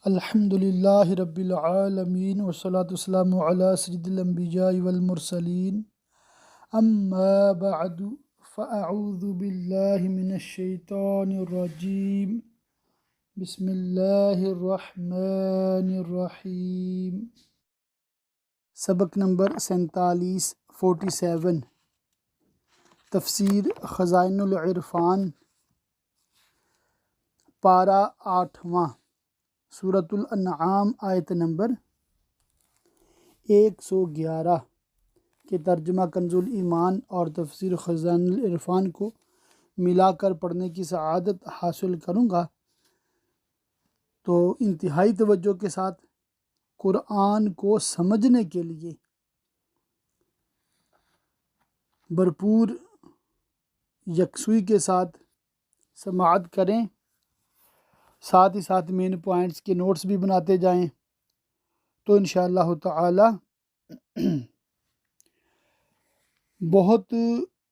الحمد للہ رب العالمین والصلاة والسلام علی سید الانبیاء والمرسلین اما بعد فاعوذ باللہ من الشیطان الرجیم بسم اللہ الرحمن الرحیم۔ سبق نمبر 47 تفسیر خزائن العرفان، پارہ 8واں، سورۃ الانعام، آیت نمبر 111 کے ترجمہ کنز الایمان اور تفسیر خزائن العرفان کو ملا کر پڑھنے کی سعادت حاصل کروں گا تو انتہائی توجہ کے ساتھ قرآن کو سمجھنے کے لیے بھرپور یکسوئی کے ساتھ سماعت کریں، ساتھ ہی ساتھ مین پوائنٹس کے نوٹس بھی بناتے جائیں تو انشاءاللہ تعالی بہت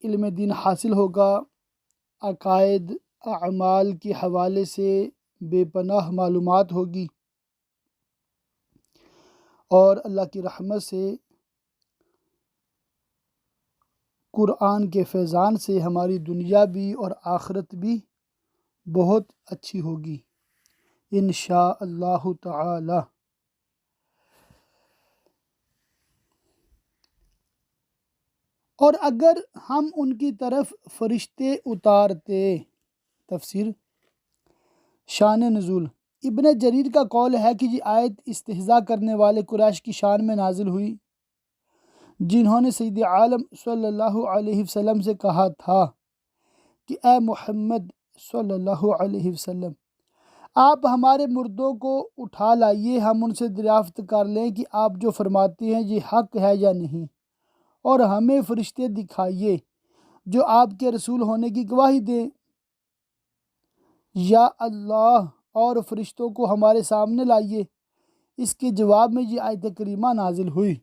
علم دین حاصل ہوگا۔ عقائد اعمال کے حوالے سے بے پناہ معلومات ہوگی اور اللہ کی رحمت سے قرآن کے فیضان سے ہماری دنیا بھی اور آخرت بھی بہت اچھی ہوگی انشاءاللہ تعالی۔ اور اگر ہم ان کی طرف فرشتے اتارتے، تفسیر شان نزول۔ ابن جریر کا قول ہے کہ یہ آیت استہزاء کرنے والے قریش کی شان میں نازل ہوئی، جنہوں نے سید عالم صلی اللہ علیہ وسلم سے کہا تھا کہ اے محمد صلی اللہ علیہ وسلم، آپ ہمارے مردوں کو اٹھا لائیے، ہم ان سے دریافت کر لیں کہ آپ جو فرماتے ہیں یہ حق ہے یا نہیں، اور ہمیں فرشتے دکھائیے جو آپ کے رسول ہونے کی گواہی دیں۔ یا اللہ اور فرشتوں کو ہمارے سامنے لائیے۔ اس کے جواب میں یہ آیت کریمہ نازل ہوئی۔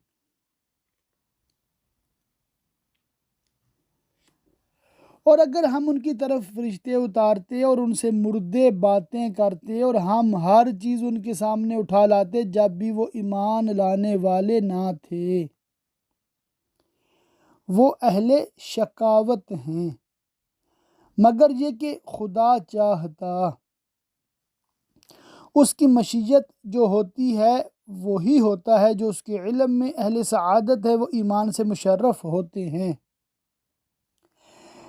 اور اگر ہم ان کی طرف فرشتے اتارتے اور ان سے مردے باتیں کرتے اور ہم ہر چیز ان کے سامنے اٹھا لاتے جب بھی وہ ایمان لانے والے نہ تھے، وہ اہل شقاوت ہیں، مگر یہ کہ خدا چاہتا۔ اس کی مشیت جو ہوتی ہے وہی ہوتا ہے، جو اس کے علم میں اہل سعادت ہے وہ ایمان سے مشرف ہوتے ہیں،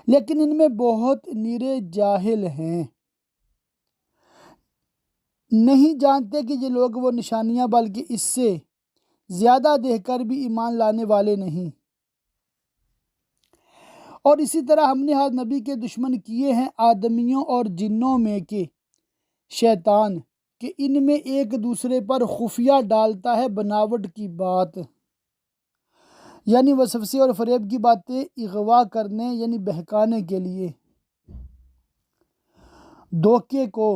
لیکن ان میں بہت نیرے جاہل ہیں، نہیں جانتے کہ یہ لوگ وہ نشانیاں بلکہ اس سے زیادہ دیکھ کر بھی ایمان لانے والے نہیں۔ اور اسی طرح ہم نے ہر نبی کے دشمن کیے ہیں آدمیوں اور جنوں میں کے شیطان، کہ ان میں ایک دوسرے پر خفیہ ڈالتا ہے بناوٹ کی بات، یعنی وسوسے اور فریب کی باتیں اغوا کرنے یعنی بہکانے کے لیے، دھوکے کو،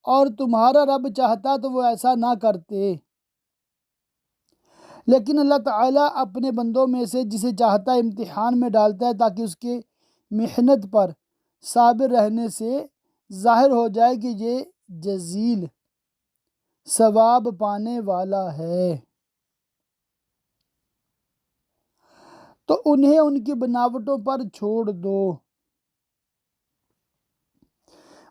اور تمہارا رب چاہتا تو وہ ایسا نہ کرتے، لیکن اللہ تعالیٰ اپنے بندوں میں سے جسے چاہتا امتحان میں ڈالتا ہے تاکہ اس کے محنت پر صابر رہنے سے ظاہر ہو جائے کہ یہ جزیل ثواب پانے والا ہے، تو انہیں ان کی بناوٹوں پر چھوڑ دو،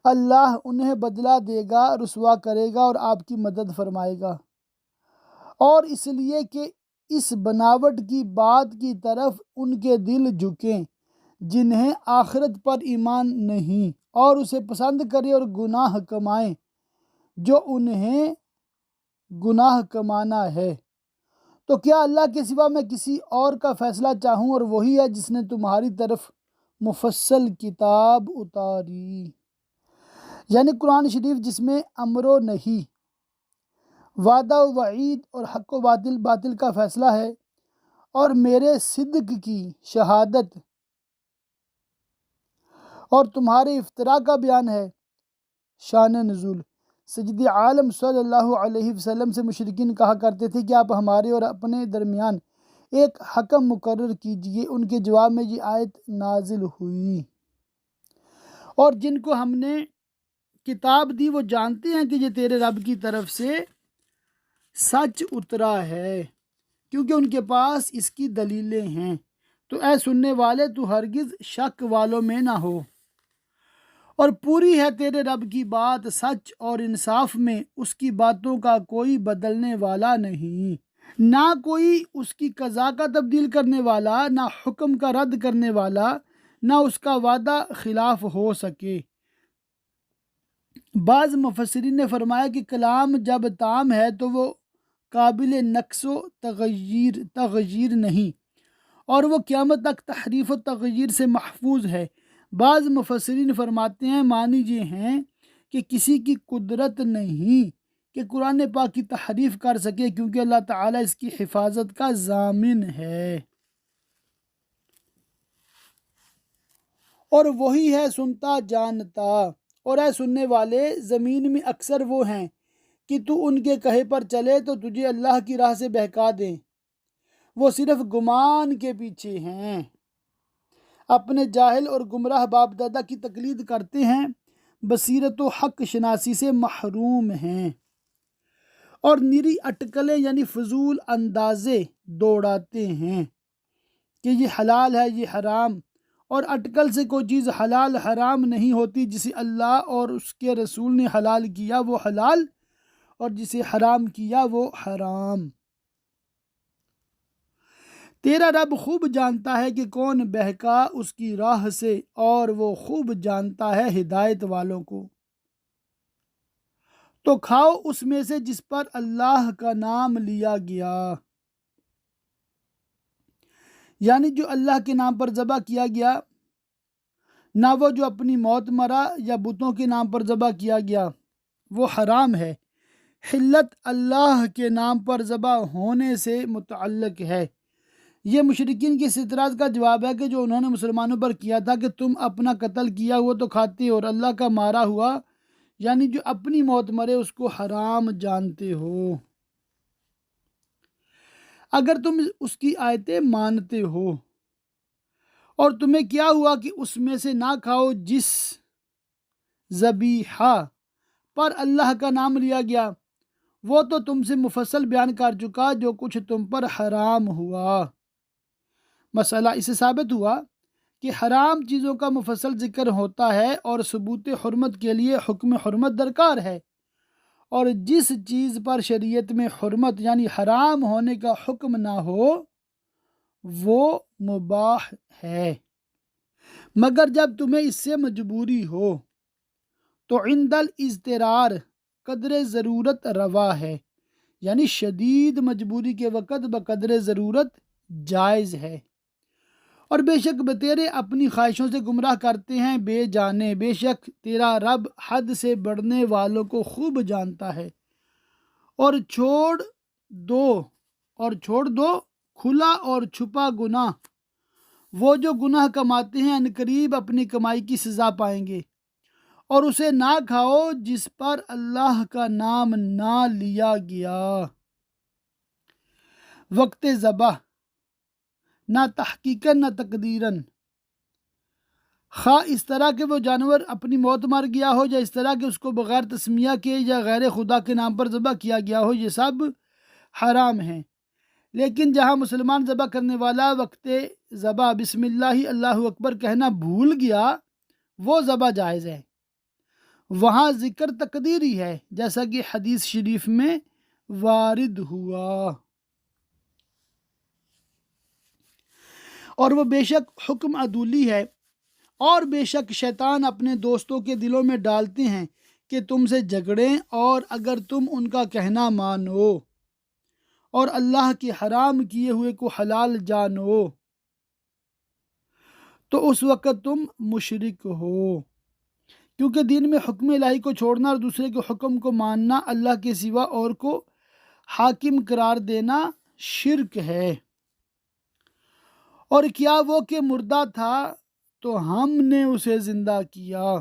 اللہ انہیں بدلہ دے گا، رسوا کرے گا اور آپ کی مدد فرمائے گا۔ اور اس لیے کہ اس بناوٹ کی بات کی طرف ان کے دل جھکیں جنہیں آخرت پر ایمان نہیں، اور اسے پسند کریں اور گناہ کمائیں جو انہیں گناہ کمانا ہے، تو کیا اللہ کے سوا میں کسی اور کا فیصلہ چاہوں، اور وہی ہے جس نے تمہاری طرف مفصل کتاب اتاری، یعنی قرآن شریف جس میں امر و نہی، وعدہ و وعید اور حق و باطل کا فیصلہ ہے، اور میرے صدق کی شہادت اور تمہارے افطراء کا بیان ہے۔ شان نزول۔ سید عالم صلی اللہ علیہ وسلم سے مشرکین کہا کرتے تھے کہ آپ ہمارے اور اپنے درمیان ایک حکم مقرر کیجئے، ان کے جواب میں یہ آیت نازل ہوئی۔ اور جن کو ہم نے کتاب دی وہ جانتے ہیں کہ یہ تیرے رب کی طرف سے سچ اترا ہے، کیونکہ ان کے پاس اس کی دلیلیں ہیں۔ تو اے سننے والے، تو ہرگز شک والوں میں نہ ہو، اور پوری ہے تیرے رب کی بات سچ اور انصاف میں، اس کی باتوں کا کوئی بدلنے والا نہیں، نہ کوئی اس کی قضا کا تبدیل کرنے والا، نہ حکم کا رد کرنے والا، نہ اس کا وعدہ خلاف ہو سکے۔ بعض مفسرین نے فرمایا کہ کلام جب تام ہے تو وہ قابل نقص و تغیر نہیں، اور وہ قیامت تک تحریف و تغیر سے محفوظ ہے۔ بعض مفسرین فرماتے ہیں معنی یہ ہیں کہ کسی کی قدرت نہیں کہ قرآن پاک کی تحریف کر سکے، کیونکہ اللہ تعالیٰ اس کی حفاظت کا ضامن ہے، اور وہی ہے سنتا جانتا۔ اور اے سننے والے، زمین میں اکثر وہ ہیں کہ تو ان کے کہے پر چلے تو تجھے اللہ کی راہ سے بہکا دیں، وہ صرف گمان کے پیچھے ہیں، اپنے جاہل اور گمراہ باپ دادا کی تقلید کرتے ہیں، بصیرت و حق شناسی سے محروم ہیں، اور نری اٹکلیں یعنی فضول اندازے دوڑاتے ہیں کہ یہ حلال ہے یہ حرام، اور اٹکل سے کوئی چیز حلال حرام نہیں ہوتی۔ جسے اللہ اور اس کے رسول نے حلال کیا وہ حلال، اور جسے حرام کیا وہ حرام۔ تیرا رب خوب جانتا ہے کہ کون بہکا اس کی راہ سے، اور وہ خوب جانتا ہے ہدایت والوں کو۔ تو کھاؤ اس میں سے جس پر اللہ کا نام لیا گیا، یعنی جو اللہ کے نام پر ذبح کیا گیا، نہ وہ جو اپنی موت مرا یا بتوں کے نام پر ذبح کیا گیا، وہ حرام ہے۔ حلت اللہ کے نام پر ذبح ہونے سے متعلق ہے۔ یہ مشرکین کے اس اعتراض کا جواب ہے کہ جو انہوں نے مسلمانوں پر کیا تھا کہ تم اپنا قتل کیا ہوا تو کھاتے ہو، اور اللہ کا مارا ہوا یعنی جو اپنی موت مرے اس کو حرام جانتے ہو، اگر تم اس کی آیتیں مانتے ہو۔ اور تمہیں کیا ہوا کہ اس میں سے نہ کھاؤ جس ذبیحہ پر اللہ کا نام لیا گیا، وہ تو تم سے مفصل بیان کر چکا جو کچھ تم پر حرام ہوا۔ مسئلہ اس سے ثابت ہوا کہ حرام چیزوں کا مفصل ذکر ہوتا ہے، اور ثبوت حرمت کے لیے حکم حرمت درکار ہے، اور جس چیز پر شریعت میں حرمت یعنی حرام ہونے کا حکم نہ ہو وہ مباح ہے، مگر جب تمہیں اس سے مجبوری ہو تو عند الاضطرار قدر ضرورت روا ہے، یعنی شدید مجبوری کے وقت بقدر ضرورت جائز ہے۔ اور بے شک بتیرے اپنی خواہشوں سے گمراہ کرتے ہیں بے جانے، بے شک تیرا رب حد سے بڑھنے والوں کو خوب جانتا ہے۔ اور چھوڑ دو کھلا اور چھپا گناہ، وہ جو گناہ کماتے ہیں عنقریب اپنی کمائی کی سزا پائیں گے۔ اور اسے نہ کھاؤ جس پر اللہ کا نام نہ لیا گیا، وقت ذبح، نہ تحقیقاً نہ تقدیراً، خواہ اس طرح کہ وہ جانور اپنی موت مر گیا ہو، یا اس طرح کہ اس کو بغیر تسمیہ کے یا غیر خدا کے نام پر ذبح کیا گیا ہو، یہ سب حرام ہیں۔ لیکن جہاں مسلمان ذبح کرنے والا وقت ذبح بسم اللہ اللہ اکبر کہنا بھول گیا، وہ ذبح جائز ہے، وہاں ذکر تقدیری ہے، جیسا کہ حدیث شریف میں وارد ہوا۔ اور وہ بے شک حکم عدولی ہے، اور بے شک شیطان اپنے دوستوں کے دلوں میں ڈالتے ہیں کہ تم سے جھگڑیں، اور اگر تم ان کا کہنا مانو اور اللہ کے حرام کیے ہوئے کو حلال جانو تو اس وقت تم مشرک ہو، کیونکہ دین میں حکم الہی کو چھوڑنا اور دوسرے کے حکم کو ماننا، اللہ کے سوا اور کو حاکم قرار دینا شرک ہے۔ اور کیا وہ کہ مردہ تھا تو ہم نے اسے زندہ کیا،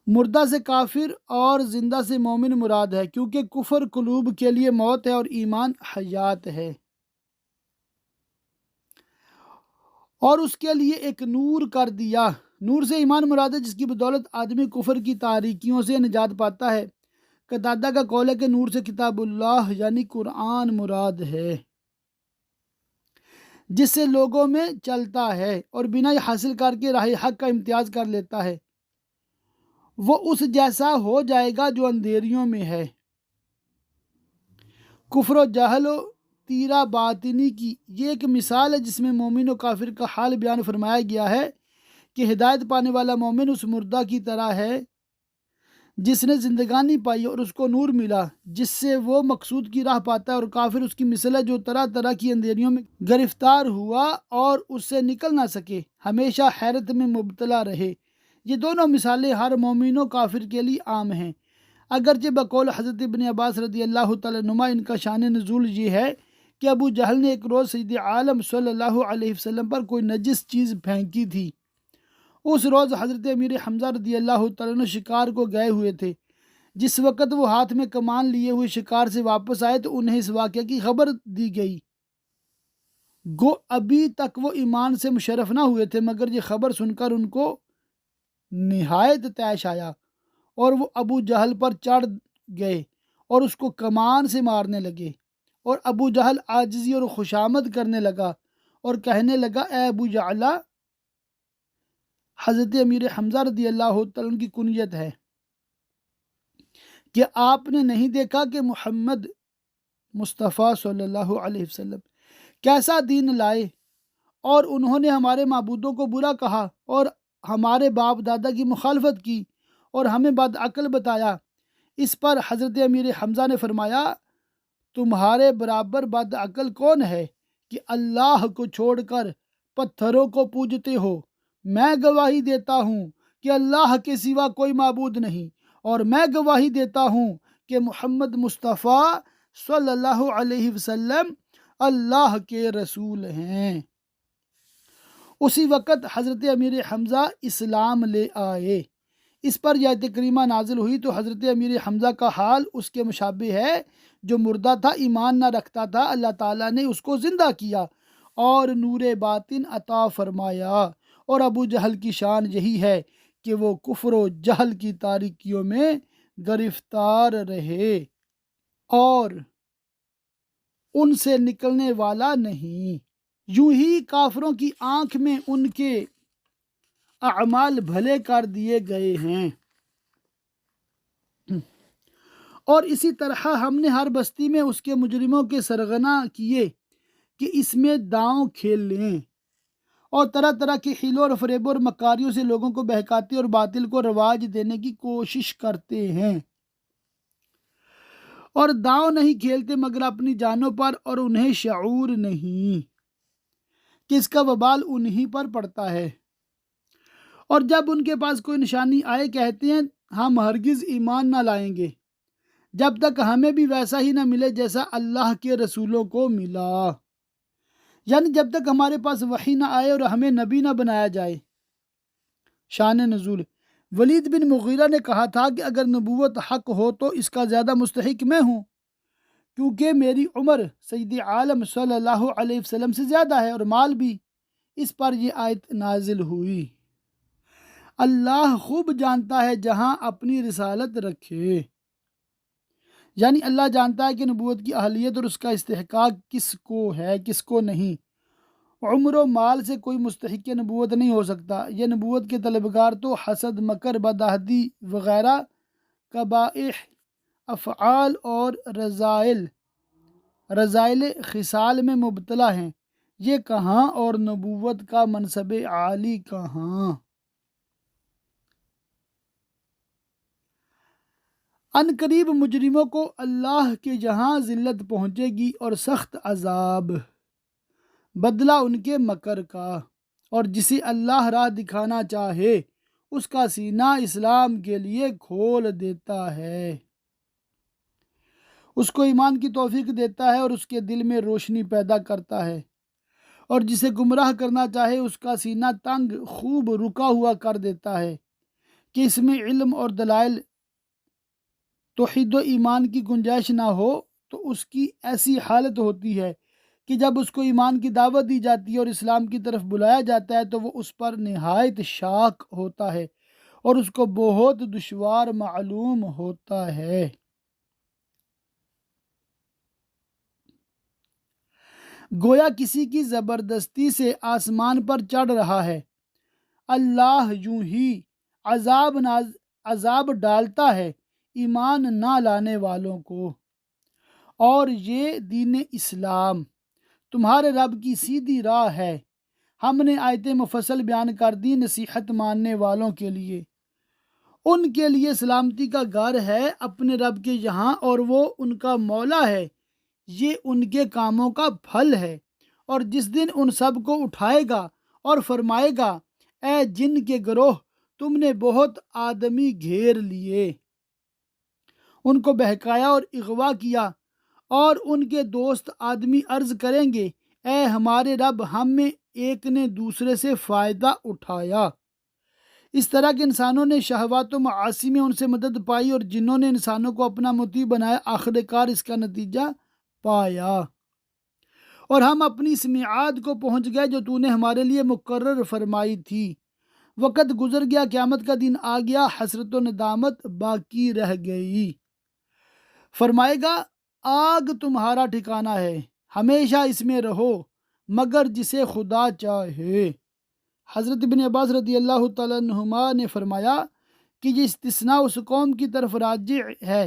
مردہ سے کافر اور زندہ سے مومن مراد ہے، کیونکہ کفر قلوب کے لیے موت ہے اور ایمان حیات ہے، اور اس کے لیے ایک نور کر دیا۔ نور سے ایمان مراد ہے جس کی بدولت آدمی کفر کی تاریکیوں سے نجات پاتا ہے۔ قتادہ کا قول ہے کہ نور سے کتاب اللہ یعنی قرآن مراد ہے، جس سے لوگوں میں چلتا ہے اور بنا حاصل کر کے راہ حق کا امتیاز کر لیتا ہے، وہ اس جیسا ہو جائے گا جو اندھیریوں میں ہے۔ کفر و جہل و تیرہ باطنی کی یہ ایک مثال ہے جس میں مومن و کافر کا حال بیان فرمایا گیا ہے کہ ہدایت پانے والا مومن اس مردہ کی طرح ہے جس نے زندگانی پائی اور اس کو نور ملا جس سے وہ مقصود کی راہ پاتا ہے، اور کافر اس کی مثل ہے جو طرح طرح کی اندھیریوں میں گرفتار ہوا اور اس سے نکل نہ سکے، ہمیشہ حیرت میں مبتلا رہے۔ یہ دونوں مثالیں ہر مومن و کافر کے لیے عام ہیں، اگرچہ بقول حضرت ابن عباس رضی اللہ تعالیٰ عنہما ان کا شان نزول یہ ہے کہ ابو جہل نے ایک روز سید عالم صلی اللہ علیہ وسلم پر کوئی نجس چیز پھینکی تھی۔ اس روز حضرت امیر حمزہ رضی اللہ تعالیٰ عنہ شکار کو گئے ہوئے تھے۔ جس وقت وہ ہاتھ میں کمان لیے ہوئے شکار سے واپس آئے تو انہیں اس واقعے کی خبر دی گئی۔ گو ابھی تک وہ ایمان سے مشرف نہ ہوئے تھے، مگر یہ خبر سن کر ان کو نہایت طیش آیا اور وہ ابو جہل پر چڑھ گئے اور اس کو کمان سے مارنے لگے، اور ابو جہل عاجزی اور خوشامد کرنے لگا اور کہنے لگا، اے ابو جعلہ، حضرت امیر حمزہ رضی اللہ تعالیٰ عنہ کی کنیت ہے، کہ آپ نے نہیں دیکھا کہ محمد مصطفیٰ صلی اللہ علیہ وسلم کیسا دین لائے، اور انہوں نے ہمارے معبودوں کو برا کہا اور ہمارے باپ دادا کی مخالفت کی اور ہمیں بد عقل بتایا۔ اس پر حضرت امیر حمزہ نے فرمایا، تمہارے برابر بد عقل کون ہے کہ اللہ کو چھوڑ کر پتھروں کو پوجتے ہو؟ میں گواہی دیتا ہوں کہ اللہ کے سوا کوئی معبود نہیں، اور میں گواہی دیتا ہوں کہ محمد مصطفیٰ صلی اللہ علیہ وسلم اللہ کے رسول ہیں۔ اسی وقت حضرت امیر حمزہ اسلام لے آئے۔ اس پر یہ آیت کریمہ نازل ہوئی تو حضرت امیر حمزہ کا حال اس کے مشابہ ہے جو مردہ تھا، ایمان نہ رکھتا تھا، اللہ تعالیٰ نے اس کو زندہ کیا اور نور باطن عطا فرمایا، اور ابو جہل کی شان یہی ہے کہ وہ کفر و جہل کی تاریکیوں میں گرفتار رہے اور ان سے نکلنے والا نہیں۔ یوں ہی کافروں کی آنکھ میں ان کے اعمال بھلے کر دیے گئے ہیں، اور اسی طرح ہم نے ہر بستی میں اس کے مجرموں کے سرغنہ کیے کہ اس میں داؤں کھیل لیں، اور طرح طرح کے حیلوں اور فریبوں اور مکاریوں سے لوگوں کو بہکاتے اور باطل کو رواج دینے کی کوشش کرتے ہیں، اور داؤں نہیں کھیلتے مگر اپنی جانوں پر، اور انہیں شعور نہیں کہ اس کا وبال انہی پر پڑتا ہے، اور جب ان کے پاس کوئی نشانی آئے کہتے ہیں ہم ہرگز ایمان نہ لائیں گے جب تک ہمیں بھی ویسا ہی نہ ملے جیسا اللہ کے رسولوں کو ملا، یعنی جب تک ہمارے پاس وحی نہ آئے اور ہمیں نبی نہ بنایا جائے۔ شان نزول: ولید بن مغیرہ نے کہا تھا کہ اگر نبوت حق ہو تو اس کا زیادہ مستحق میں ہوں، کیونکہ میری عمر سید عالم صلی اللہ علیہ وسلم سے زیادہ ہے اور مال بھی۔ اس پر یہ آیت نازل ہوئی، اللہ خوب جانتا ہے جہاں اپنی رسالت رکھے، یعنی اللہ جانتا ہے کہ نبوت کی اہلیت اور اس کا استحقاق کس کو ہے کس کو نہیں۔ عمر و مال سے کوئی مستحق نبوت نہیں ہو سکتا۔ یہ نبوت کے طلبگار تو حسد، مکر، بدعہدی وغیرہ قبائح افعال اور رذائل خصال میں مبتلا ہیں، یہ کہاں اور نبوت کا منصب عالی کہاں۔ ان قریب مجرموں کو اللہ کے جہاں ذلت پہنچے گی اور سخت عذاب، بدلہ ان کے مکر کا، اور جسے اللہ راہ دکھانا چاہے اس کا سینہ اسلام کے لیے کھول دیتا ہے، اس کو ایمان کی توفیق دیتا ہے اور اس کے دل میں روشنی پیدا کرتا ہے، اور جسے گمراہ کرنا چاہے اس کا سینہ تنگ خوب رکا ہوا کر دیتا ہے کہ اس میں علم اور دلائل توحید و ایمان کی گنجائش نہ ہو، تو اس کی ایسی حالت ہوتی ہے کہ جب اس کو ایمان کی دعوت دی جاتی ہے اور اسلام کی طرف بلایا جاتا ہے تو وہ اس پر نہایت شاک ہوتا ہے اور اس کو بہت دشوار معلوم ہوتا ہے۔ گویا کسی کی زبردستی سے آسمان پر چڑھ رہا ہے۔ اللہ یوں ہی عذاب ڈالتا ہے ایمان نہ لانے والوں کو۔ اور یہ دین اسلام تمہارے رب کی سیدھی راہ ہے۔ ہم نے آیتیں مفصل بیان کر دی نصیحت ماننے والوں کے لیے۔ ان کے لیے سلامتی کا گھر ہے اپنے رب کے یہاں، اور وہ ان کا مولا ہے۔ یہ ان کے کاموں کا پھل ہے۔ اور جس دن ان سب کو اٹھائے گا اور فرمائے گا، اے جن کے گروہ، تم نے بہت آدمی گھیر لیے، ان کو بہکایا اور اغوا کیا، اور ان کے دوست آدمی عرض کریں گے، اے ہمارے رب، ہم میں ایک نے دوسرے سے فائدہ اٹھایا۔ اس طرح کے انسانوں نے شہوات و معاصی میں ان سے مدد پائی، اور جنہوں نے انسانوں کو اپنا مطیع بنایا آخر کار اس کا نتیجہ پایا۔ اور ہم اپنی اس میعاد کو پہنچ گئے جو تو نے ہمارے لیے مقرر فرمائی تھی۔ وقت گزر گیا، قیامت کا دن آ گیا، حسرت و ندامت باقی رہ گئی۔ فرمائے گا، آگ تمہارا ٹھکانہ ہے، ہمیشہ اس میں رہو مگر جسے خدا چاہے۔ حضرت ابن عباس رضی اللہ تعالیٰ عنہما نے فرمایا کہ یہ استثناء اس قوم کی طرف راجع ہے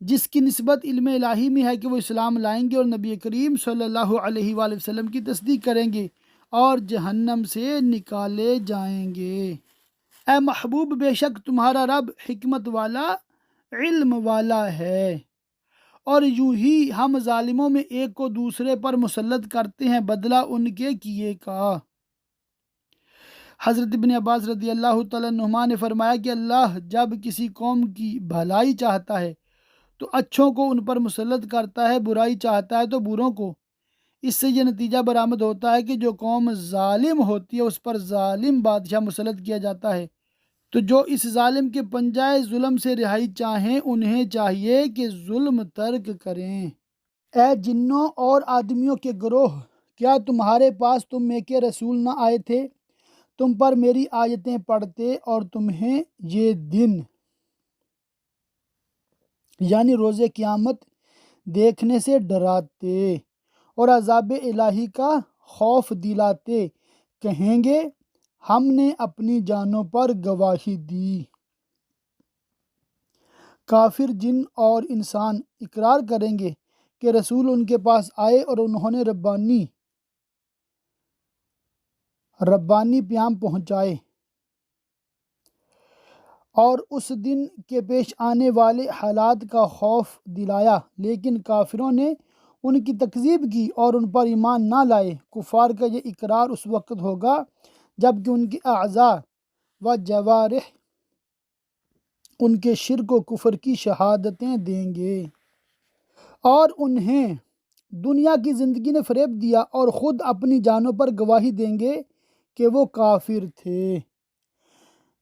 جس کی نسبت علم الہی میں ہے کہ وہ اسلام لائیں گے اور نبی کریم صلی اللہ علیہ وآلہ وسلم کی تصدیق کریں گے اور جہنم سے نکالے جائیں گے۔ اے محبوب، بے شک تمہارا رب حکمت والا، علم والا ہے۔ اور یوں ہی ہم ظالموں میں ایک کو دوسرے پر مسلط کرتے ہیں بدلہ ان کے کیے کا۔ حضرت ابن عباس رضی اللہ تعالیٰ عنہما نے فرمایا کہ اللہ جب کسی قوم کی بھلائی چاہتا ہے تو اچھوں کو ان پر مسلط کرتا ہے، برائی چاہتا ہے تو بروں کو۔ اس سے یہ نتیجہ برآمد ہوتا ہے کہ جو قوم ظالم ہوتی ہے اس پر ظالم بادشاہ مسلط کیا جاتا ہے، تو جو اس ظالم کے پنجائے ظلم سے رہائی چاہیں انہیں چاہیے کہ ظلم ترک کریں۔ اے جنوں اور آدمیوں کے گروہ، کیا تمہارے پاس تم میں کے رسول نہ آئے تھے؟ تم پر میری آیتیں پڑھتے اور تمہیں یہ دن یعنی روز قیامت دیکھنے سے ڈراتے اور عذاب الہی کا خوف دلاتے، کہیں گے ہم نے اپنی جانوں پر گواہی دی۔ کافر جن اور انسان اقرار کریں گے کہ رسول ان کے پاس آئے اور انہوں نے ربانی پیام پہنچائے اور اس دن کے پیش آنے والے حالات کا خوف دلایا، لیکن کافروں نے ان کی تکذیب کی اور ان پر ایمان نہ لائے۔ کفار کا یہ اقرار اس وقت ہوگا جب کہ ان کے اعضاء و جوارح ان کے شرک و کفر کی شہادتیں دیں گے، اور انہیں دنیا کی زندگی نے فریب دیا اور خود اپنی جانوں پر گواہی دیں گے کہ وہ کافر تھے۔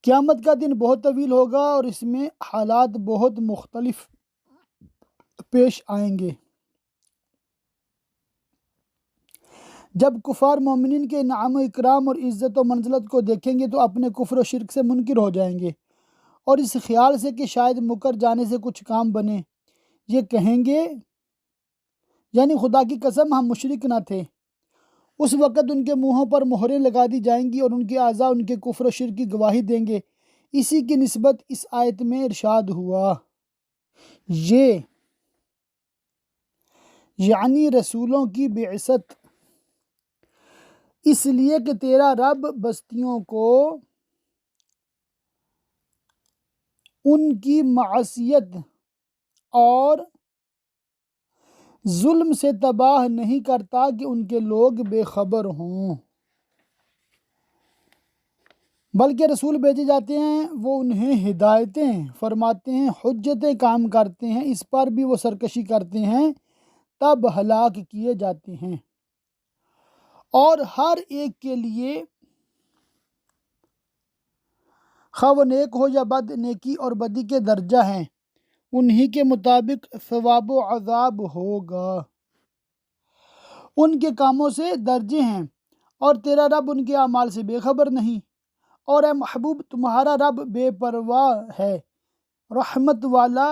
قیامت کا دن بہت طویل ہوگا اور اس میں حالات بہت مختلف پیش آئیں گے۔ جب کفار مومنین کے انعام و اکرام اور عزت و منزلت کو دیکھیں گے تو اپنے کفر و شرک سے منکر ہو جائیں گے، اور اس خیال سے کہ شاید مکر جانے سے کچھ کام بنے، یہ کہیں گے یعنی خدا کی قسم ہم مشرک نہ تھے۔ اس وقت ان کے منہوں پر مہریں لگا دی جائیں گی اور ان کے اعضاء ان کے کفر و شرک کی گواہی دیں گے۔ اسی کی نسبت اس آیت میں ارشاد ہوا، یہ یعنی رسولوں کی بعثت، اس لیے کہ تیرا رب بستیوں کو ان کی معصیت اور ظلم سے تباہ نہیں کرتا کہ ان کے لوگ بے خبر ہوں، بلکہ رسول بھیجے جاتے ہیں وہ انہیں ہدایتیں فرماتے ہیں، حجتیں قائم کرتے ہیں، اس پر بھی وہ سرکشی کرتے ہیں، تب ہلاک کیے جاتے ہیں۔ اور ہر ایک کے لیے خواہ وہ نیک ہو یا بد، نیکی اور بدی کے درجہ ہیں، انہی کے مطابق ثواب و عذاب ہوگا، ان کے کاموں سے درجے ہیں، اور تیرا رب ان کے اعمال سے بے خبر نہیں۔ اور اے محبوب، تمہارا رب بے پرواہ ہے، رحمت والا۔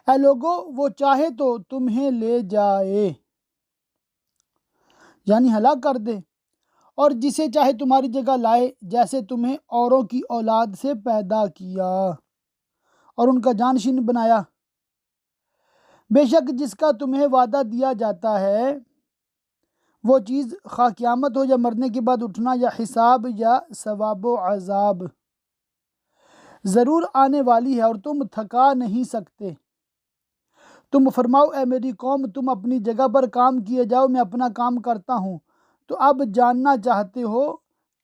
اے لوگو، وہ چاہے تو تمہیں لے جائے یعنی ہلاک کر دے، اور جسے چاہے تمہاری جگہ لائے، جیسے تمہیں اوروں کی اولاد سے پیدا کیا اور ان کا جانشین بنایا۔ بے شک جس کا تمہیں وعدہ دیا جاتا ہے وہ چیز، خواہ قیامت ہو یا مرنے کے بعد اٹھنا یا حساب یا ثواب و عذاب، ضرور آنے والی ہے اور تم تھکا نہیں سکتے۔ تم فرماؤ اے میری قوم، تم اپنی جگہ پر کام کیے جاؤ، میں اپنا کام کرتا ہوں۔ تو اب جاننا چاہتے ہو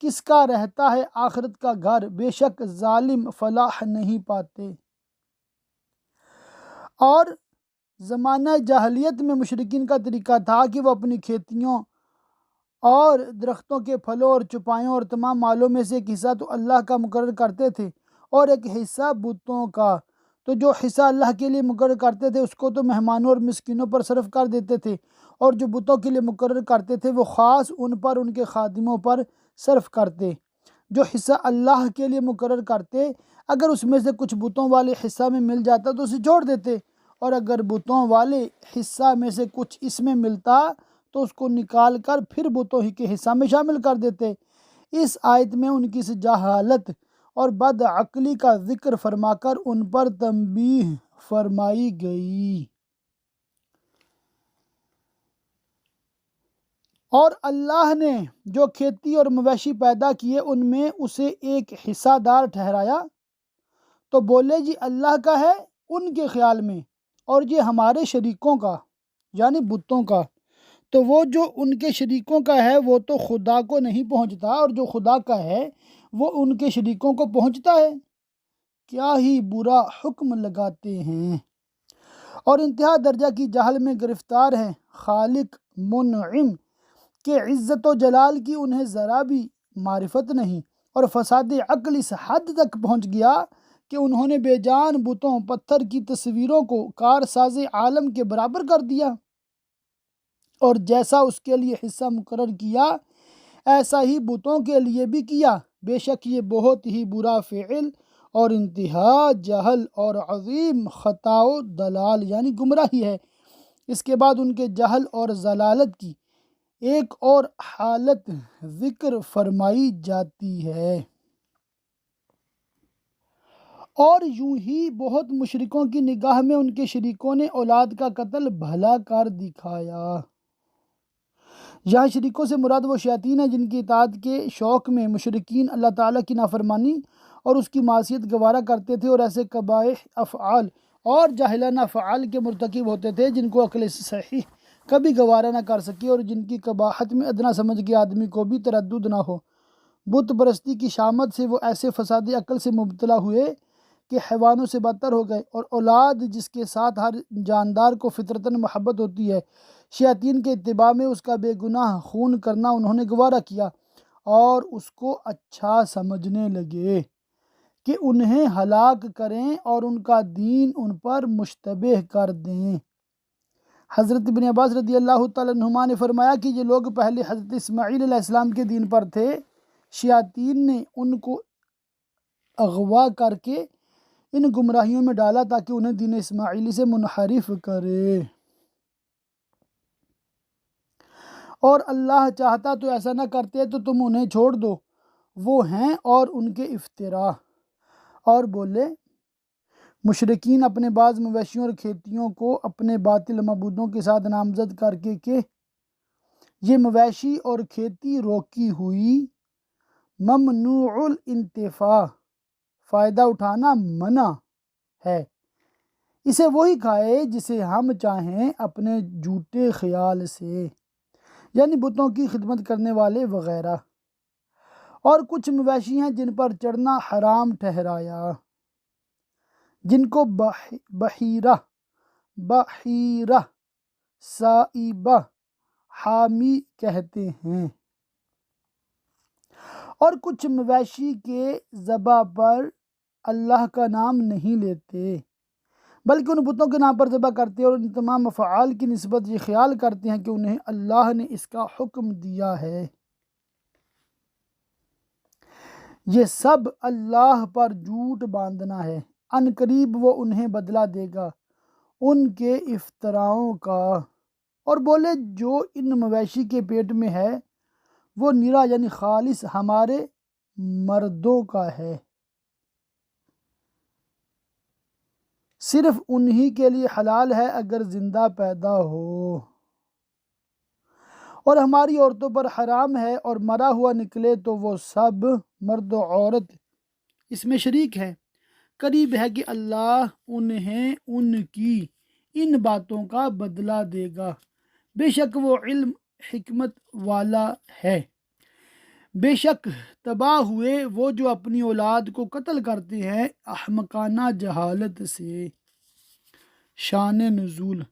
کس کا رہتا ہے آخرت کا گھر، بے شک ظالم فلاح نہیں پاتے۔ اور زمانہ جاہلیت میں مشرکین کا طریقہ تھا کہ وہ اپنی کھیتیوں اور درختوں کے پھلوں اور چوپایوں اور تمام مالوں میں سے ایک حصہ تو اللہ کا مقرر کرتے تھے اور ایک حصہ بتوں کا، تو جو حصہ اللہ کے لیے مقرر کرتے تھے اس کو تو مہمانوں اور مسکینوں پر صرف کر دیتے تھے، اور جو بتوں کے لیے مقرر کرتے تھے وہ خاص ان پر، ان کے خادموں پر صرف کرتے۔ جو حصہ اللہ کے لیے مقرر کرتے، اگر اس میں سے کچھ بتوں والے حصہ میں مل جاتا تو اسے چھوڑ دیتے، اور اگر بتوں والے حصہ میں سے کچھ اس میں ملتا تو اس کو نکال کر پھر بتوں ہی کے حصہ میں شامل کر دیتے۔ اس آیت میں ان کی اس جہالت اور بد عقلی کا ذکر فرما کر ان پر تنبیہ فرمائی گئی۔ اور اللہ نے جو کھیتی اور مویشی پیدا کیے ان میں اسے ایک حصہ دار ٹھہرایا، تو بولے جی اللہ کا ہے ان کے خیال میں، اور یہ ہمارے شریکوں کا یعنی بتوں کا، تو وہ جو ان کے شریکوں کا ہے وہ تو خدا کو نہیں پہنچتا، اور جو خدا کا ہے وہ ان کے شریکوں کو پہنچتا ہے، کیا ہی برا حکم لگاتے ہیں۔ اور انتہا درجہ کی جہل میں گرفتار ہیں، خالق منعم کہ عزت و جلال کی انہیں ذرا بھی معرفت نہیں، اور فساد عقل اس حد تک پہنچ گیا کہ انہوں نے بے جان بتوں، پتھر کی تصویروں کو کارساز عالم کے برابر کر دیا، اور جیسا اس کے لیے حصہ مقرر کیا ایسا ہی بتوں کے لیے بھی کیا۔ بے شک یہ بہت ہی برا فعل اور انتہا جہل اور عظیم خطا و دلال یعنی گمراہی ہے۔ اس کے بعد ان کے جہل اور ضلالت کی ایک اور حالت ذکر فرمائی جاتی ہے۔ اور یوں ہی بہت مشرکوں کی نگاہ میں ان کے شریکوں نے اولاد کا قتل بھلا کر دکھایا۔ یہاں شریکوں سے مراد وہ شیاطین ہیں جن کی اطاعت کے شوق میں مشرکین اللہ تعالیٰ کی نافرمانی اور اس کی معصیت گوارا کرتے تھے، اور ایسے قبائح افعال اور جاہلانہ افعال کے مرتکب ہوتے تھے جن کو عقل صحیح کبھی گوارا نہ کر سکی، اور جن کی قباحت میں ادنا سمجھ کے آدمی کو بھی تردد نہ ہو۔ بت پرستی کی شامت سے وہ ایسے فساد عقل سے مبتلا ہوئے کہ حیوانوں سے بدتر ہو گئے، اور اولاد جس کے ساتھ ہر جاندار کو فطرتاً محبت ہوتی ہے، شیاطین کے اتباع میں اس کا بے گناہ خون کرنا انہوں نے گوارا کیا، اور اس کو اچھا سمجھنے لگے کہ انہیں ہلاک کریں اور ان کا دین ان پر مشتبہ کر دیں۔ حضرت ابن عباس رضی اللہ تعالیٰ عنہما نے فرمایا کہ یہ لوگ پہلے حضرت اسماعیل علیہ السلام کے دین پر تھے، شیاطین نے ان کو اغوا کر کے ان گمراہیوں میں ڈالا تاکہ انہیں دین اسماعیلی سے منحرف کرے، اور اللہ چاہتا تو ایسا نہ کرتے تو تم انہیں چھوڑ دو، وہ ہیں اور ان کے افطرا۔ اور بولے مشرکین اپنے بعض مویشیوں اور کھیتیوں کو اپنے باطل معبودوں کے ساتھ نامزد کر کے کہ یہ مویشی اور کھیتی روکی ہوئی، ممنوع الانتفاع، فائدہ اٹھانا منع ہے، اسے وہی کھائے جسے ہم چاہیں اپنے جھوٹے خیال سے، یعنی بتوں کی خدمت کرنے والے وغیرہ۔ اور کچھ مویشی ہیں جن پر چڑھنا حرام ٹھہرایا، جن کو بحیرہ سائبہ حامی کہتے ہیں، اور کچھ مویشی کے ذبح پر اللہ کا نام نہیں لیتے بلکہ ان بتوں کے نام پر ذبح کرتے ہیں، اور ان تمام افعال کی نسبت یہ خیال کرتے ہیں کہ انہیں اللہ نے اس کا حکم دیا ہے۔ یہ سب اللہ پر جھوٹ باندھنا ہے، ان قریب وہ انہیں بدلہ دے گا ان کے افتراؤں کا، اور بولے جو ان مویشی کے پیٹ میں ہے وہ نرا یعنی خالص ہمارے مردوں کا ہے، صرف انہی کے لیے حلال ہے اگر زندہ پیدا ہو، اور ہماری عورتوں پر حرام ہے، اور مرا ہوا نکلے تو وہ سب مرد و عورت اس میں شریک ہے۔ قریب ہے کہ اللہ انہیں ان کی ان باتوں کا بدلہ دے گا، بے شک وہ علم حکمت والا ہے۔ بے شک تباہ ہوئے وہ جو اپنی اولاد کو قتل کرتے ہیں احمقانہ جہالت سے۔ شان نزول،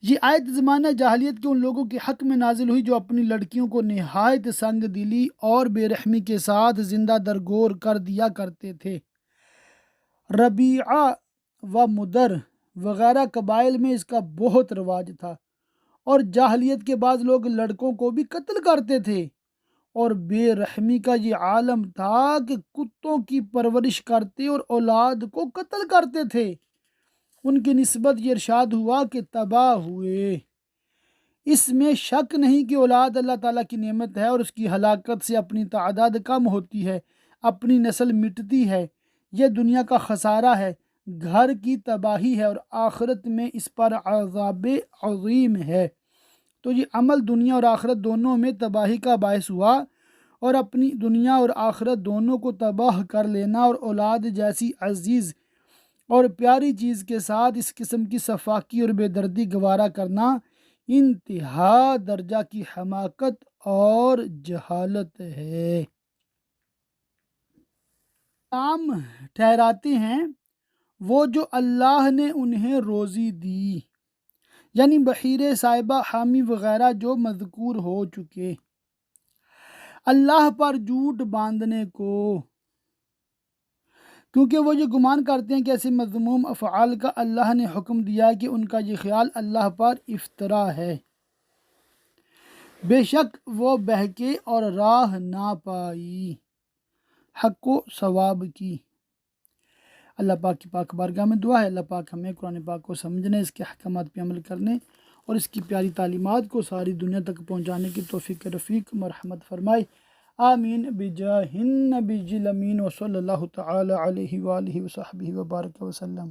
یہ آیت زمانہ جاہلیت کے ان لوگوں کے حق میں نازل ہوئی جو اپنی لڑکیوں کو نہایت سنگ دلی اور بے رحمی کے ساتھ زندہ درگور کر دیا کرتے تھے۔ ربیعہ و مدر وغیرہ قبائل میں اس کا بہت رواج تھا، اور جاہلیت کے بعض لوگ لڑکوں کو بھی قتل کرتے تھے، اور بے رحمی کا یہ عالم تھا کہ کتوں کی پرورش کرتے اور اولاد کو قتل کرتے تھے۔ ان کی نسبت یہ ارشاد ہوا کہ تباہ ہوئے۔ اس میں شک نہیں کہ اولاد اللہ تعالیٰ کی نعمت ہے، اور اس کی ہلاکت سے اپنی تعداد کم ہوتی ہے، اپنی نسل مٹتی ہے، یہ دنیا کا خسارہ ہے، گھر کی تباہی ہے، اور آخرت میں اس پر عذاب عظیم ہے۔ تو یہ عمل دنیا اور آخرت دونوں میں تباہی کا باعث ہوا، اور اپنی دنیا اور آخرت دونوں کو تباہ کر لینا اور اولاد جیسی عزیز اور پیاری چیز کے ساتھ اس قسم کی صفاقی اور بے دردی گوارا کرنا انتہا درجہ کی حماقت اور جہالت ہے۔ کام ٹھہراتے ہیں وہ جو اللہ نے انہیں روزی دی، یعنی بحیرے، صاحبہ، حامی وغیرہ جو مذکور ہو چکے، اللہ پر جھوٹ باندھنے کو، کیونکہ وہ یہ گمان کرتے ہیں کہ ایسے مذموم افعال کا اللہ نے حکم دیا کہ ان کا یہ خیال اللہ پر افطرا ہے۔ بے شک وہ بہکے اور راہ نہ پائی حق و ثواب کی۔ اللہ پاک کی پاک بارگاہ میں دعا ہے اللہ پاک ہمیں قرآن پاک کو سمجھنے، اس کے احکامات پہ عمل کرنے اور اس کی پیاری تعلیمات کو ساری دنیا تک پہنچانے کی توفیق رفیق مرحمت فرمائے، آمین بجاہ النبی الامین، وصلی اللہ تعالی علیہ وآلہ وصحبہ وبارک وسلم۔